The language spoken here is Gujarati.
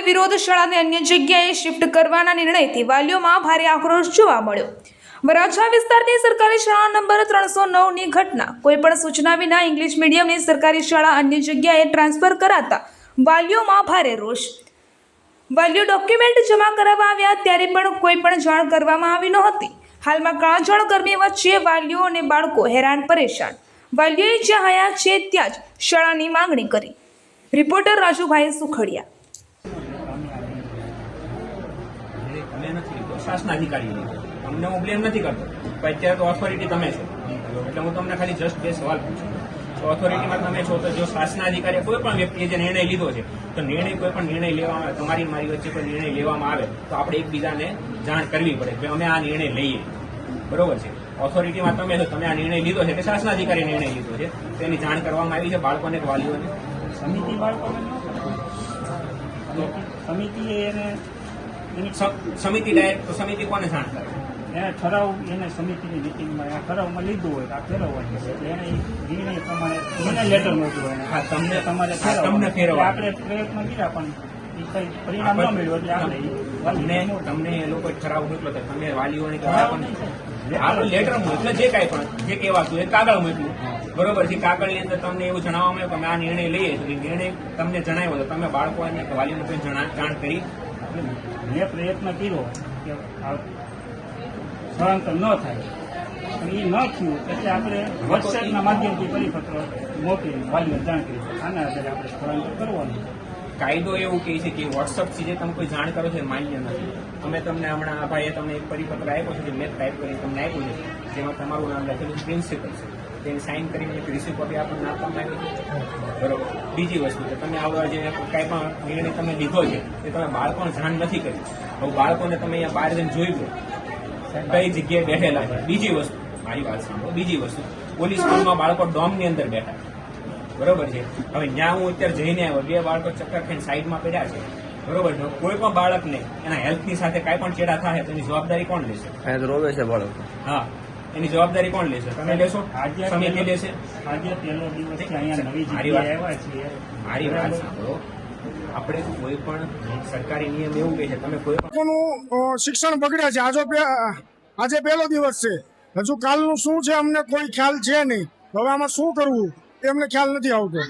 વાલીઓએ વિરોધ શાળાને અન્ય જગ્યાએ શિફ્ટ કરવાના નિર્ણયથી વાલીઓમાં ભારે આક્રોશ જોવા મળ્યો। વરાછા વિસ્તારની સરકારી શાળા નંબર 309ની ઘટના કોઈપણ સૂચના વિના ઇંગ્લિશ મીડિયમની સરકારી શાળા અન્ય જગ્યાએ ટ્રાન્સફર કરાતા વાલીઓમાં ભારે રોષ। વાલીઓ ડોક્યુમેન્ટ જમા કરાવવા આવ્યા ત્યારે પણ કોઈ પણ જાણ કરવામાં આવી નહોતી। હાલમાં કાળઝાળ ગરમી વચ્ચે વાલીઓ અને બાળકો હેરાન પરેશાન। વાલીઓએ જ્યાં હયા છે ત્યાં જ શાળાની માંગણી કરી। રિપોર્ટર રાજુભાઈ સુખડિયા। શાસન અધિકારી અમને હું બ્લેમ નથી કરતો, પણ અત્યારે તો ઓથોરિટી તમે છો, એટલે હું તમને ખાલી જસ્ટ બે સવાલ પૂછું। ઓથોરિટીમાં તમે છો, તો જો શાસન અધિકારી કોઈ પણ વ્યક્તિએ જે નિર્ણય લીધો છે, તો કોઈ પણ નિર્ણય લેવામાં આવે, તમારી મારી વચ્ચે કોઈ નિર્ણય લેવામાં આવે તો આપણે એકબીજાને જાણ કરવી પડે કે અમે આ નિર્ણય લઈએ, બરોબર છે। ઓથોરિટીમાં તમે છો, તમે આ નિર્ણય લીધો છે કે શાસન અધિકારી નિર્ણય લીધો છે, તો એની જાણ કરવામાં આવી છે બાળકોને કે વાલીઓને? સમિતિ બાળકોને સમિતિ એને સમિતિ ડાયરેક્ટ, તો સમિતિ કોને જાણ કરે? એને ઠરાવ, એને સમિતિની મિટિંગમાં ઠરાવમાં લીધું હોય તો આ ફેરવવાનું છે, એટલે એને નિર્ણય પ્રમાણે મને લેટર નહોતું હોય। હા, તમને તમારે તમને ફેરવવા આપણે પ્રયત્ન કર્યા પણ એ કઈ પરિણામ ન મળ્યું, એટલે આપણે તમને એ લોકો ઠરાવ મોકલો તો તમે વાલીઓને આપણે લેટર મોકલે, જે કાંઈ પણ જે કહેવાતું એ કાગળ મોકલું, બરોબર છે। કાગળની અંદર તમને એવું જણાવવામાં આવ્યું કે અમે આ નિર્ણય લઈએ છીએ, નિર્ણય તમને જણાવ્યો તો તમે બાળકો અને વાલીઓને કોઈ જાણ કરી? મેં પ્રયત્ન કર્યો કે સ્થળાંતર ન થાય, પણ એ ન થયું એટલે આપણે વોટ્સએપના માધ્યમથી પરિપત્ર મોકલી વાલીઓને જાણ કરી છે, આના આધારે આપણે સ્થળાંતર કરવાનું। કાયદો એવું કહે છે કે વોટ્સઅપથી જે તમે કોઈ જાણ કરો છો એ માન્ય નથી। અમે તમને હમણાં આ ભાઈએ તમને એક પરિપત્ર આપ્યો છે, જે મેં ટાઈપ કરી તમને આપ્યું છે, જેમાં તમારું નામ લખેલું છે, પ્રિન્સિપલ છે, તેને સાઇન કરીને એક રિસીવ કોપી આપણને આપવામાં આવી છે, બરોબર। બીજી વસ્તુ કે તમે આવા જે કાંઈ પણ નિર્ણય તમે લીધો છે એ તમે બાળકોને જાણ નથી કરી। હવે બાળકોને તમે અહીંયા બહાર જઈને જોઈ લો કઈ જગ્યાએ બેઠેલા છે। બીજી વસ્તુ, મારી વાત સાંભળો, બીજી વસ્તુ, પોલીસ સ્કૂલમાં બાળકો ડોમની અંદર બેઠા, બરોબર છે। હવે ત્યાં હું અત્યારે જઈને આવ્યો, બે બાળકો ચક્કર ખાઈને સાઈડમાં પડ્યા છે, બરોબર છે। કોઈ પણ બાળકને એના હેલ્થની સાથે કાંઈ પણ ચેડા થાય તો એની જવાબદારી કોણ લેશે? રોવે છે બાળકો, હા, એની જવાબદારી કોણ લેશે? તમે લેશો? સમિતિ લેશે? આજે પહેલો દિવસ અહીંયા નવી જગ્યાએ આવ્યા છીએ। મારી વાત સાંભળો, આપણે કોઈ પણ સરકારી નિયમ એવું કહે છે, તમે કોઈ પણ શિક્ષણ બગડ્યા છે। આજે પહેલો દિવસ છે, હજુ કાલનું શું છે અમને કોઈ ખ્યાલ છે નહીં। હવે આમાં શું કરવું એ અમને ખ્યાલ નથી આવતો।